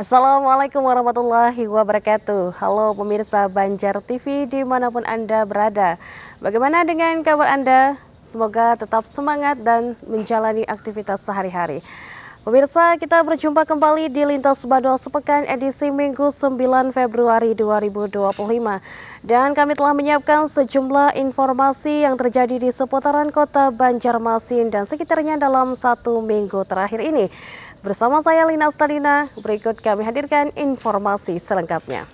Assalamualaikum warahmatullahi wabarakatuh. Halo pemirsa Banjar TV dimanapun Anda berada. Bagaimana dengan kabar Anda? Semoga tetap semangat dan menjalani aktivitas sehari-hari. Pemirsa, kita berjumpa kembali di Lintas Badol Sepekan edisi Minggu 9 Februari 2025. Dan kami telah menyiapkan sejumlah informasi yang terjadi di seputaran kota Banjarmasin dan sekitarnya dalam satu minggu terakhir ini. Bersama saya Lina Stadina, berikut kami hadirkan informasi selengkapnya.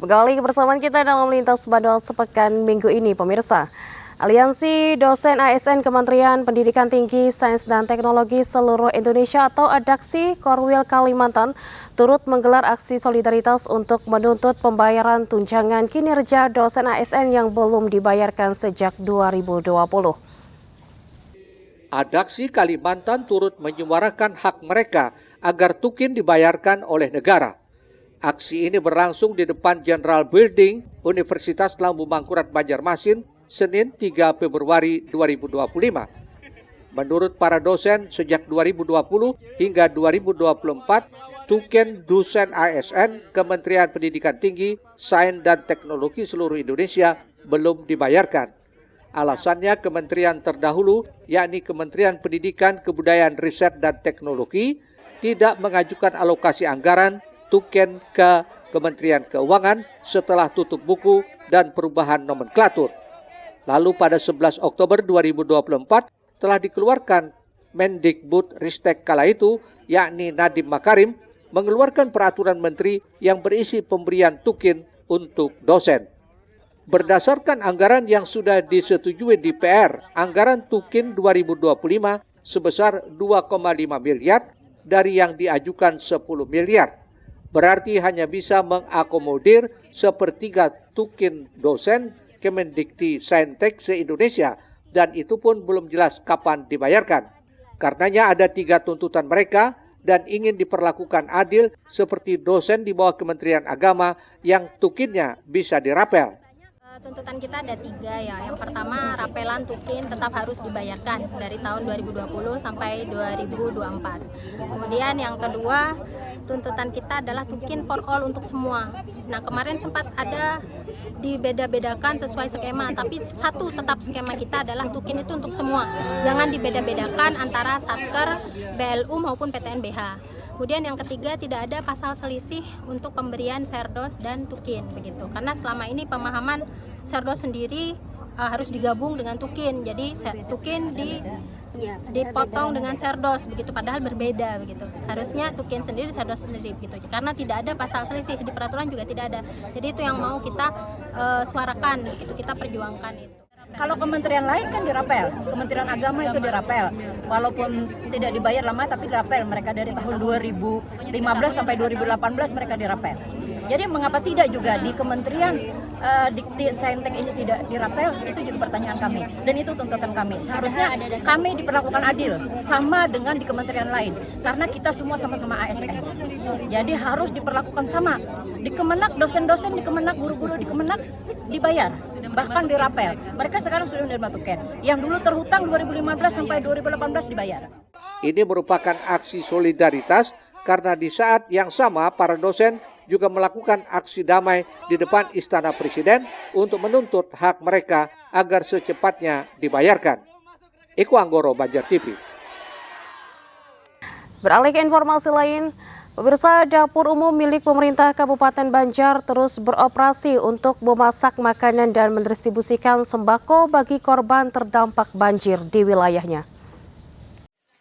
Kembali bersama kita dalam Lintas Badol Sepekan minggu ini, pemirsa. Aliansi Dosen ASN Kementerian Pendidikan Tinggi, Sains dan Teknologi Seluruh Indonesia atau ADAKSI Korwil Kalimantan turut menggelar aksi solidaritas untuk menuntut pembayaran tunjangan kinerja dosen ASN yang belum dibayarkan sejak 2020. ADAKSI Kalimantan turut menyuarakan hak mereka agar tukin dibayarkan oleh negara. Aksi ini berlangsung di depan General Building Universitas Lambung Mangkurat Banjarmasin, Senin 3 Februari 2025. Menurut para dosen, sejak 2020 hingga 2024, tuken dosen ASN Kementerian Pendidikan Tinggi, Sains dan Teknologi Seluruh Indonesia belum dibayarkan. Alasannya kementerian terdahulu, yakni Kementerian Pendidikan, Kebudayaan, Riset dan Teknologi, tidak mengajukan alokasi anggaran tuken ke Kementerian Keuangan setelah tutup buku dan perubahan nomenklatur. Lalu pada 11 Oktober 2024 telah dikeluarkan Mendikbud Ristek kala itu, yakni Nadiem Makarim, mengeluarkan peraturan menteri yang berisi pemberian tukin untuk dosen. Berdasarkan anggaran yang sudah disetujui DPR, anggaran tukin 2025 sebesar 2,5 miliar dari yang diajukan 10 miliar. Berarti hanya bisa mengakomodir sepertiga tukin dosen Kemendikti Saintek se-Indonesia, dan itu pun belum jelas kapan dibayarkan. Karenanya ada 3 tuntutan mereka dan ingin diperlakukan adil seperti dosen di bawah Kementerian Agama yang tukinnya bisa dirapel. Tuntutan kita ada 3 ya. Yang pertama, rapelan tukin tetap harus dibayarkan dari tahun 2020 sampai 2024. Kemudian yang kedua, tuntutan kita adalah tukin for all untuk semua. Nah, kemarin sempat ada dibeda-bedakan sesuai skema, tapi satu tetap skema kita adalah tukin itu untuk semua. Jangan dibeda-bedakan antara Satker, BLU maupun PTNBH. Kemudian yang ketiga, tidak ada pasal selisih untuk pemberian serdos dan tukin begitu. Karena selama ini pemahaman serdos sendiri harus digabung dengan tukin. Jadi tukin dipotong dengan serdos begitu, padahal berbeda begitu. Harusnya tukin sendiri, serdos sendiri begitu. Karena tidak ada pasal selisih di peraturan juga tidak ada. Jadi itu yang mau kita suarakan begitu, kita perjuangkan itu. Kalau kementerian lain kan dirapel, Kementerian Agama itu dirapel, walaupun tidak dibayar lama tapi dirapel, mereka dari tahun 2015 sampai 2018 mereka dirapel. Jadi mengapa tidak juga di Kementerian Dikti Saintek ini tidak dirapel, itu juga pertanyaan kami, dan itu tuntutan kami. Seharusnya kami diperlakukan adil sama dengan di kementerian lain, karena kita semua sama-sama ASN. Jadi harus diperlakukan sama. Di Kemenak, dosen-dosen di Kemenak, guru-guru di Kemenak dibayar, bahkan dirapel. Mereka sekarang sudah menerima tuken. Yang dulu terhutang 2015 sampai 2018 dibayar. Ini merupakan aksi solidaritas karena di saat yang sama para dosen juga melakukan aksi damai di depan Istana Presiden untuk menuntut hak mereka agar secepatnya dibayarkan. Eko Anggoro, Banjar TV. Beralih ke informasi lain, pemirsa, dapur umum milik pemerintah Kabupaten Banjar terus beroperasi untuk memasak makanan dan mendistribusikan sembako bagi korban terdampak banjir di wilayahnya.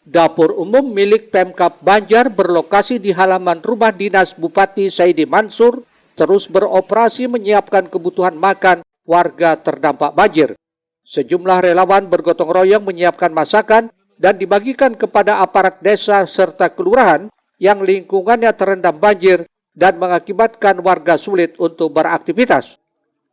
Dapur umum milik Pemkab Banjar berlokasi di halaman rumah dinas Bupati Saidi Mansur terus beroperasi menyiapkan kebutuhan makan warga terdampak banjir. Sejumlah relawan bergotong royong menyiapkan masakan dan dibagikan kepada aparat desa serta kelurahan yang lingkungannya terendam banjir dan mengakibatkan warga sulit untuk beraktivitas.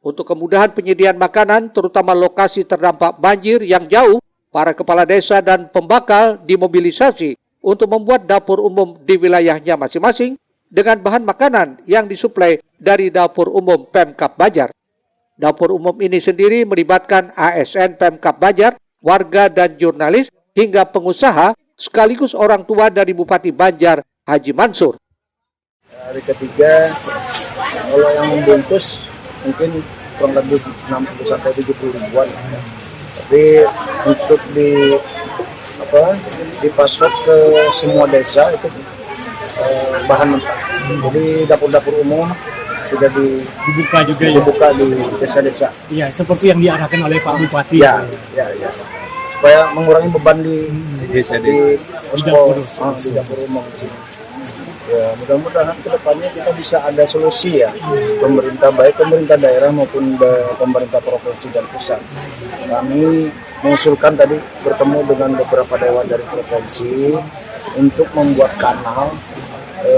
Untuk kemudahan penyediaan makanan, terutama lokasi terdampak banjir yang jauh, para kepala desa dan pembakal dimobilisasi untuk membuat dapur umum di wilayahnya masing-masing dengan bahan makanan yang disuplai dari dapur umum Pemkab Banjar. Dapur umum ini sendiri melibatkan ASN Pemkab Banjar, warga dan jurnalis, hingga pengusaha sekaligus orang tua dari Bupati Banjar, Haji Mansur. Hari ketiga, kalau yang membungkus mungkin kurang lebih 60 sampai 70 ribuan. Tapi untuk dipasok ke semua desa itu bahan mentah. Jadi dapur-dapur umum sudah dibuka di desa-desa. Iya, seperti yang diarahkan oleh Pak Bupati. Ya. Supaya mengurangi beban di dapur umum. Ya, mudah-mudahan ke depannya kita bisa ada solusi ya, pemerintah, baik pemerintah daerah maupun pemerintah provinsi dan pusat. Kami mengusulkan tadi bertemu dengan beberapa dewan dari provinsi untuk membuat kanal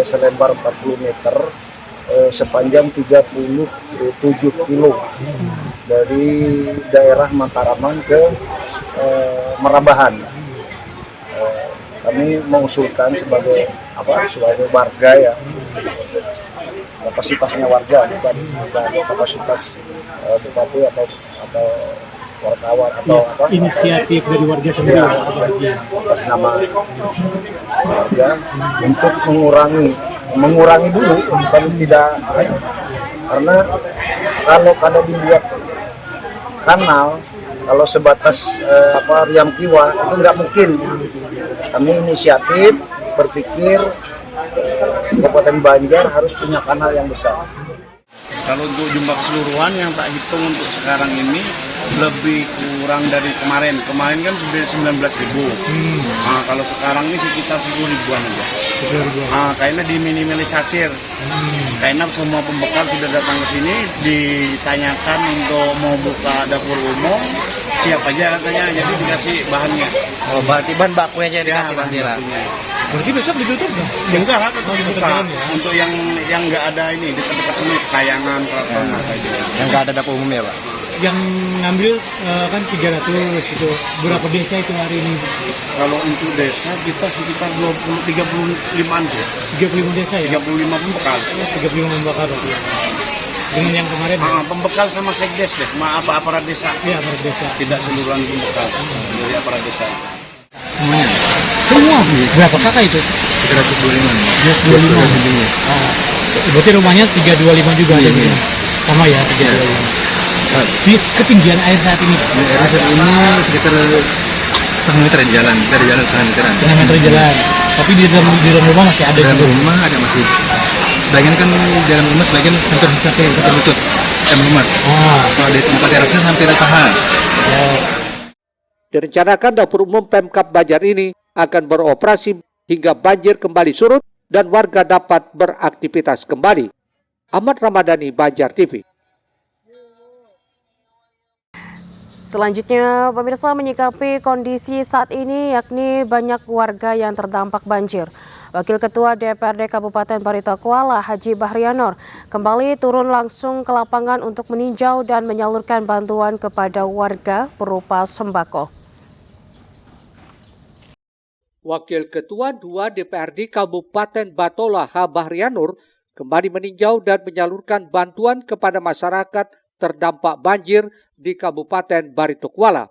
selebar 40 meter sepanjang 37 kilo dari daerah Mataraman ke Merabahan. Kami mengusulkan sebagai warga ya, kapasitasnya warga bukan kapasitas bupati atau wartawan atau inisiatif dari warga sendiri atas nama warga untuk mengurangi dulu, bukan tidak, karena kalau dibuat kanal kalau sebatas Riam Kiwa itu nggak mungkin. Kami inisiatif berpikir Kabupaten Banjar harus punya kanal yang besar. Kalau untuk jumlah keseluruhan yang tak hitung untuk sekarang ini lebih kurang dari kemarin. Kemarin kan sudah 19.000. Nah, kalau sekarang ini sekitar 10 ribuan aja. Kayaknya diminimalisir. Kayaknya semua pembekal sudah datang ke sini ditanyakan untuk mau buka dapur umum, siap aja katanya. Jadi dikasih bahannya. Oh, berarti bahan bakunya aja dikasih nanti lah. Berarti besok ditutup dong? Enggak lah, tetap dibuka. Untuk yang nggak ada ini dekat-dekat sini Kayangan, Keraton, Yang nggak ada dapur umum ya Pak? Yang ngambil kan 300 itu. Berapa desa itu hari ini? Kalau untuk desa kita sekitar 35-an sih. 35 desa ya? 35 pembekal. 35 pembekal berarti ya. Dengan yang kemarin pembekal sama sekdes deh, aparat desa. Iya, aparat desa. Tidak seluruhan pembekal dari aparat desa. Semuanya? Semua? Berapa kakak itu? 325. 325? Berarti rumahnya 325 juga ada ini? Sama ya, 325. Di ketinggian air saat ini? Air saat ini sekitar setengah meter di jalan, dari jalan setengah meteran. Setengah meter jalan. Tapi di dalam rumah masih ada. Dalam rumah ada masih. Sebagian kan jalan rumah, sebagian hampir lutut. Rumah. Kalau di tempat terasnya sampai rata. Direncanakan dapur umum Pemkab Banjar ini akan beroperasi hingga banjir kembali surut dan warga dapat beraktivitas kembali. Ahmad Ramadhani, Banjar TV. Selanjutnya, pemirsa menyikapi kondisi saat ini yakni banyak warga yang terdampak banjir. Wakil Ketua DPRD Kabupaten Barito Kuala, Haji Bahrianur, kembali turun langsung ke lapangan untuk meninjau dan menyalurkan bantuan kepada warga berupa sembako. Wakil Ketua 2 DPRD Kabupaten Batola, H. Bahrianur, kembali meninjau dan menyalurkan bantuan kepada masyarakat terdampak banjir di Kabupaten Barito Kuala.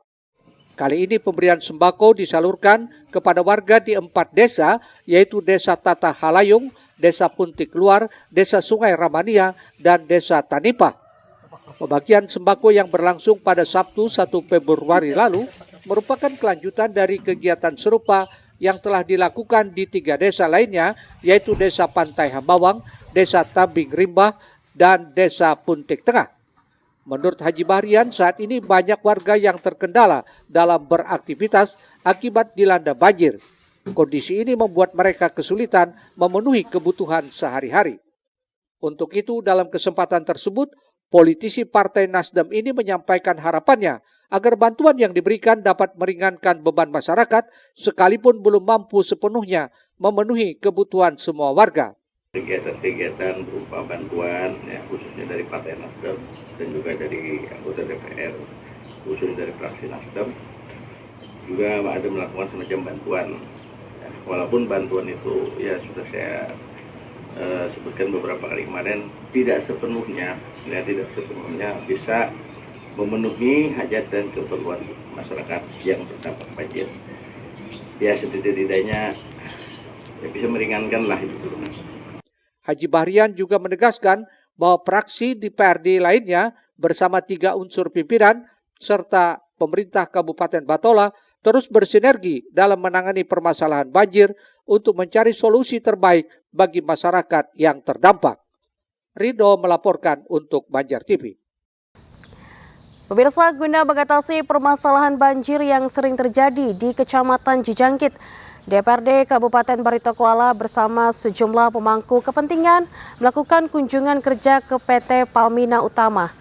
Kali ini pemberian sembako disalurkan kepada warga di 4 desa, yaitu Desa Tata Halayung, Desa Puntik Luar, Desa Sungai Ramania, dan Desa Tanipah. Pembagian sembako yang berlangsung pada Sabtu 1 Februari lalu merupakan kelanjutan dari kegiatan serupa yang telah dilakukan di 3 desa lainnya, yaitu Desa Pantai Hambawang, Desa Tambing Rimbah, dan Desa Puntik Tengah. Menurut Haji Bahrian, saat ini banyak warga yang terkendala dalam beraktivitas akibat dilanda banjir. Kondisi ini membuat mereka kesulitan memenuhi kebutuhan sehari-hari. Untuk itu, dalam kesempatan tersebut, politisi Partai Nasdem ini menyampaikan harapannya agar bantuan yang diberikan dapat meringankan beban masyarakat sekalipun belum mampu sepenuhnya memenuhi kebutuhan semua warga. Kegiatan-kegiatan berupa bantuan, ya, khususnya dari Partai Nasdem dan juga dari anggota DPR, khususnya dari fraksi Nasdem, juga ada melakukan semacam bantuan. Ya, walaupun bantuan itu ya sudah saya sebutkan beberapa kali kemarin, tidak sepenuhnya bisa memenuhi hajat dan keperluan masyarakat yang terdampak banjir. Ya setidak-tidaknya ya bisa meringankan lah itu. Haji Bahrian juga menegaskan bahwa fraksi di PRD lainnya bersama 3 unsur pimpinan serta pemerintah Kabupaten Batola terus bersinergi dalam menangani permasalahan banjir untuk mencari solusi terbaik bagi masyarakat yang terdampak. Rido melaporkan untuk Banjar TV. Pemirsa, guna mengatasi permasalahan banjir yang sering terjadi di Kecamatan Jijangkit, DPRD Kabupaten Barito Kuala bersama sejumlah pemangku kepentingan melakukan kunjungan kerja ke PT Palmina Utama.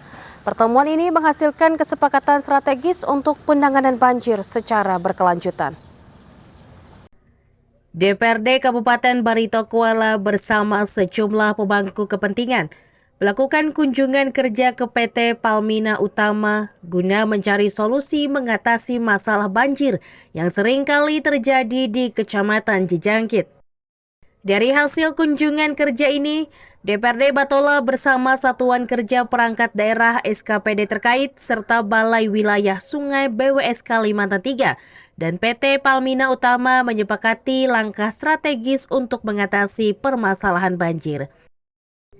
Pertemuan ini menghasilkan kesepakatan strategis untuk penanganan banjir secara berkelanjutan. DPRD Kabupaten Barito Kuala bersama sejumlah pemangku kepentingan melakukan kunjungan kerja ke PT Palmina Utama guna mencari solusi mengatasi masalah banjir yang sering kali terjadi di Kecamatan Jijangkit. Dari hasil kunjungan kerja ini, DPRD Batola bersama Satuan Kerja Perangkat Daerah SKPD terkait serta Balai Wilayah Sungai BWS Kalimantan III dan PT Palmina Utama menyepakati langkah strategis untuk mengatasi permasalahan banjir.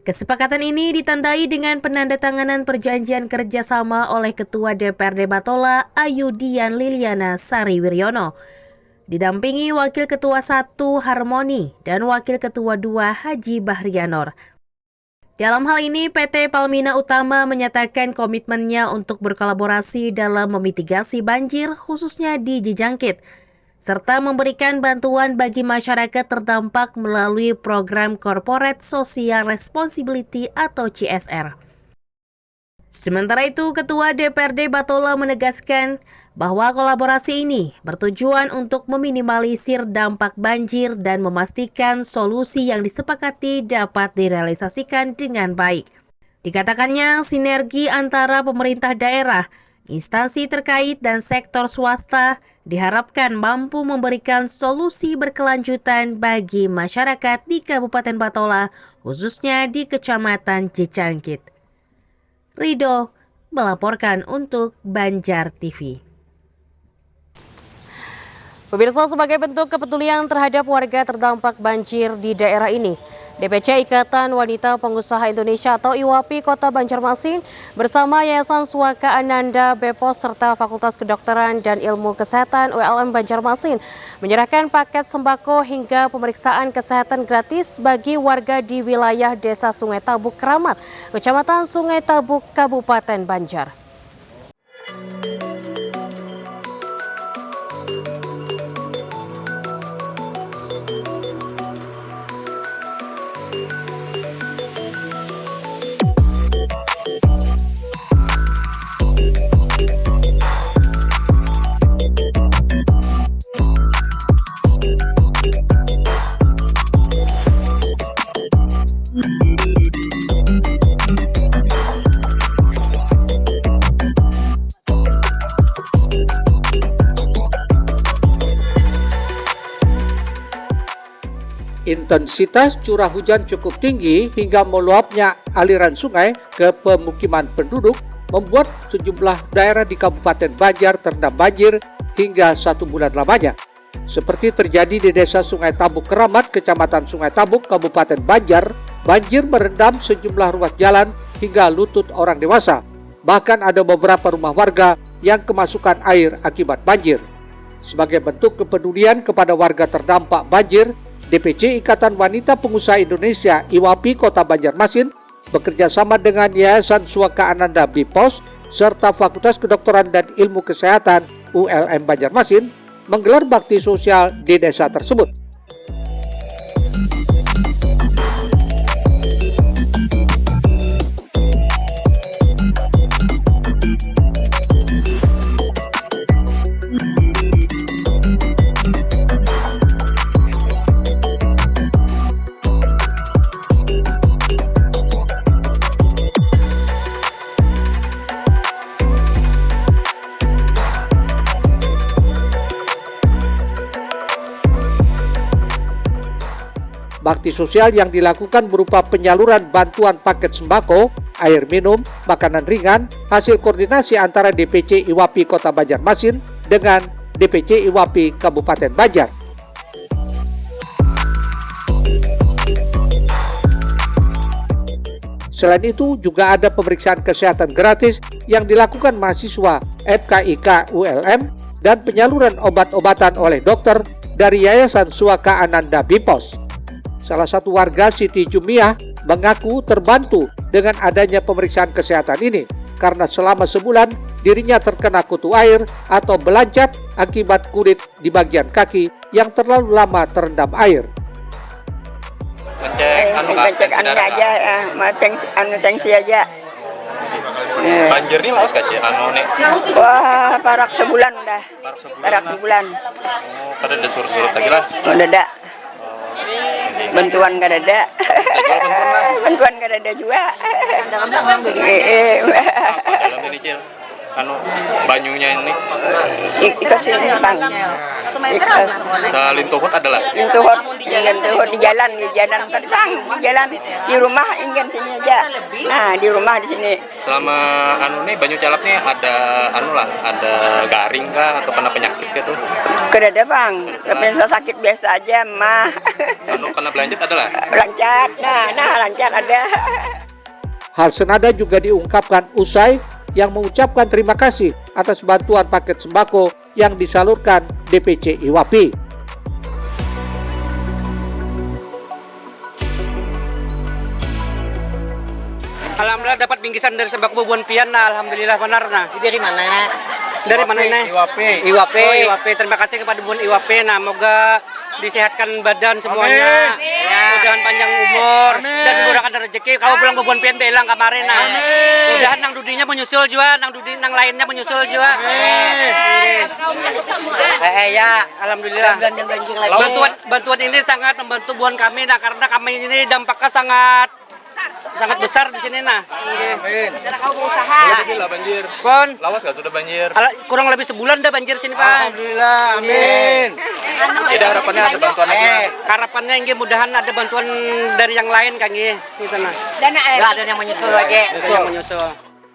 Kesepakatan ini ditandai dengan penandatanganan perjanjian kerjasama oleh Ketua DPRD Batola Ayudian Liliana Sari Wiryono, didampingi Wakil Ketua 1 Harmoni dan Wakil Ketua 2 Haji Bahrianor. Dalam hal ini, PT Palmina Utama menyatakan komitmennya untuk berkolaborasi dalam memitigasi banjir khususnya di Jijangkit, serta memberikan bantuan bagi masyarakat terdampak melalui program Corporate Social Responsibility atau CSR. Sementara itu, Ketua DPRD Batola menegaskan bahwa kolaborasi ini bertujuan untuk meminimalisir dampak banjir dan memastikan solusi yang disepakati dapat direalisasikan dengan baik. Dikatakannya, sinergi antara pemerintah daerah, instansi terkait dan sektor swasta diharapkan mampu memberikan solusi berkelanjutan bagi masyarakat di Kabupaten Batola, khususnya di Kecamatan Jijangkit. Rido melaporkan untuk Banjar TV. Pemirsa, sebagai bentuk kepedulian terhadap warga terdampak banjir di daerah ini, DPC Ikatan Wanita Pengusaha Indonesia atau IWAPI Kota Banjarmasin bersama Yayasan Suaka Ananda Bepos serta Fakultas Kedokteran dan Ilmu Kesehatan ULM Banjarmasin menyerahkan paket sembako hingga pemeriksaan kesehatan gratis bagi warga di wilayah Desa Sungai Tabuk Keramat, Kecamatan Sungai Tabuk, Kabupaten Banjar. Intensitas curah hujan cukup tinggi hingga meluapnya aliran sungai ke pemukiman penduduk membuat sejumlah daerah di Kabupaten Banjar terendam banjir hingga 1 bulan lamanya. Seperti terjadi di Desa Sungai Tabuk Keramat, Kecamatan Sungai Tabuk, Kabupaten Banjar, banjir merendam sejumlah ruas jalan hingga lutut orang dewasa. Bahkan ada beberapa rumah warga yang kemasukan air akibat banjir. Sebagai bentuk kepedulian kepada warga terdampak banjir, DPC Ikatan Wanita Pengusaha Indonesia IWAPI Kota Banjarmasin bekerja sama dengan Yayasan Suaka Ananda Bepos serta Fakultas Kedokteran dan Ilmu Kesehatan ULM Banjarmasin menggelar bakti sosial di desa tersebut. Bakti sosial yang dilakukan berupa penyaluran bantuan paket sembako, air minum, makanan ringan, hasil koordinasi antara DPC IWAPI Kota Banjarmasin dengan DPC IWAPI Kabupaten Banjar. Selain itu, juga ada pemeriksaan kesehatan gratis yang dilakukan mahasiswa FKIK ULM dan penyaluran obat-obatan oleh dokter dari Yayasan Suaka Ananda Bipos. Salah satu warga Siti Jumiah mengaku terbantu dengan adanya pemeriksaan kesehatan ini karena selama sebulan dirinya terkena kutu air atau belancat akibat kulit di bagian kaki yang terlalu lama terendam air. Ngecek anu aja, tensi aja. Banjir nih laos kaca anu nek. Wah, parak sebulan udah. Parak sebulan. Pada ada surut-surut lagi lah. Oh, ada. Bantuan gak ada. Bantuan gak ada juga. Dalam ini Cil. Anu banyunya ini. Ikas ini Bang. Salintuhut adalah. Lintuhut di jalan di jalan di rumah ingin sini aja. Nah, di rumah di sini. Selama anu nih banyu calap nih ada anu lah, ada garing kah atau kena penyakit gitu? Kedada Bang, tapi sakit biasa aja mah. Anu kena belanjat adalah? Belanjat, nah lancar ada. Hal senada juga diungkapkan usai yang mengucapkan terima kasih atas bantuan paket sembako yang disalurkan DPC IWAPI. Alhamdulillah dapat bingkisan dari sembako bubuan pian, alhamdulillah benar nah. Dari mana? Dari mana ini? IWAPI. IWAPI. Terima kasih kepada bubuan IWAPI. Nah, moga disehatkan badan semuanya. Mudahan panjang umur dan dimudahkan rezeki. Kau pulang bubuan pian belang kemarin nah. Mudahan nang dudinya menyusul juga, nang lainnya menyusul juga. Ya, alhamdulillah. Bantuan ini sangat membantu bubuan kami nah karena kami ini dampaknya sangat besar di sini nah. Amin. Kau mau usaha. Alhamdulillah banjir. Pon. Lawas gak sudah banjir? Kurang lebih sebulan dah banjir sini Pak. Alhamdulillah. Amin. Jadi harapannya ada bantuan lagi. Harapannya nggih mudahan ada bantuan dari yang lain kan nggih gitu nah. Ada yang menyusul lagi.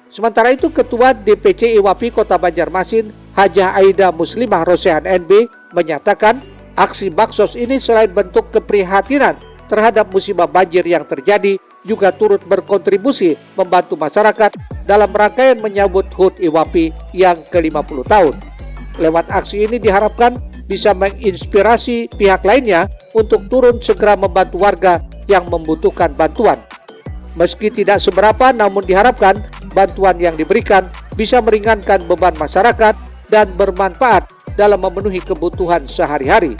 Sementara itu, Ketua DPC IWAPI Kota Banjarmasin, Hajah Aida Muslimah Rosehan NB, menyatakan aksi baksos ini selain bentuk keprihatinan terhadap musibah banjir yang terjadi, juga turut berkontribusi membantu masyarakat dalam rangkaian menyambut HUT IWAPI yang ke-50 tahun. Lewat aksi ini diharapkan bisa menginspirasi pihak lainnya untuk turun segera membantu warga yang membutuhkan bantuan. Meski tidak seberapa, namun diharapkan bantuan yang diberikan bisa meringankan beban masyarakat dan bermanfaat dalam memenuhi kebutuhan sehari-hari.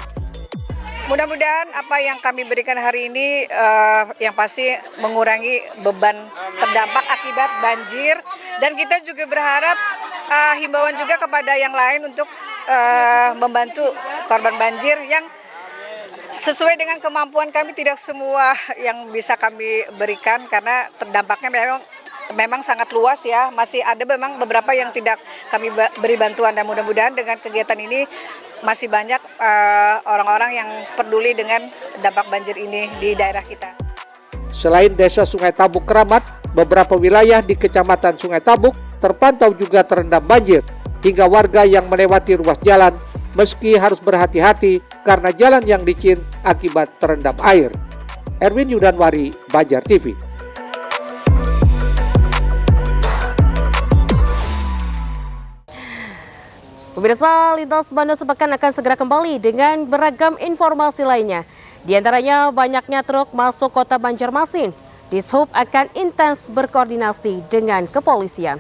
Mudah-mudahan apa yang kami berikan hari ini yang pasti mengurangi beban terdampak akibat banjir, dan kita juga berharap himbauan juga kepada yang lain untuk membantu korban banjir yang sesuai dengan kemampuan kami. Tidak semua yang bisa kami berikan karena terdampaknya memang sangat luas ya. Masih ada memang beberapa yang tidak kami beri bantuan, dan mudah-mudahan dengan kegiatan ini masih banyak orang-orang yang peduli dengan dampak banjir ini di daerah kita. Selain desa Sungai Tabuk Keramat, beberapa wilayah di Kecamatan Sungai Tabuk terpantau juga terendam banjir, hingga warga yang melewati ruas jalan meski harus berhati-hati karena jalan yang licin akibat terendam air. Erwin Yudanwari, Banjar TV. Pemirsa, Lintas Bandung sepekan akan segera kembali dengan beragam informasi lainnya. Di antaranya banyaknya truk masuk kota Banjarmasin. Dishub akan intens berkoordinasi dengan kepolisian.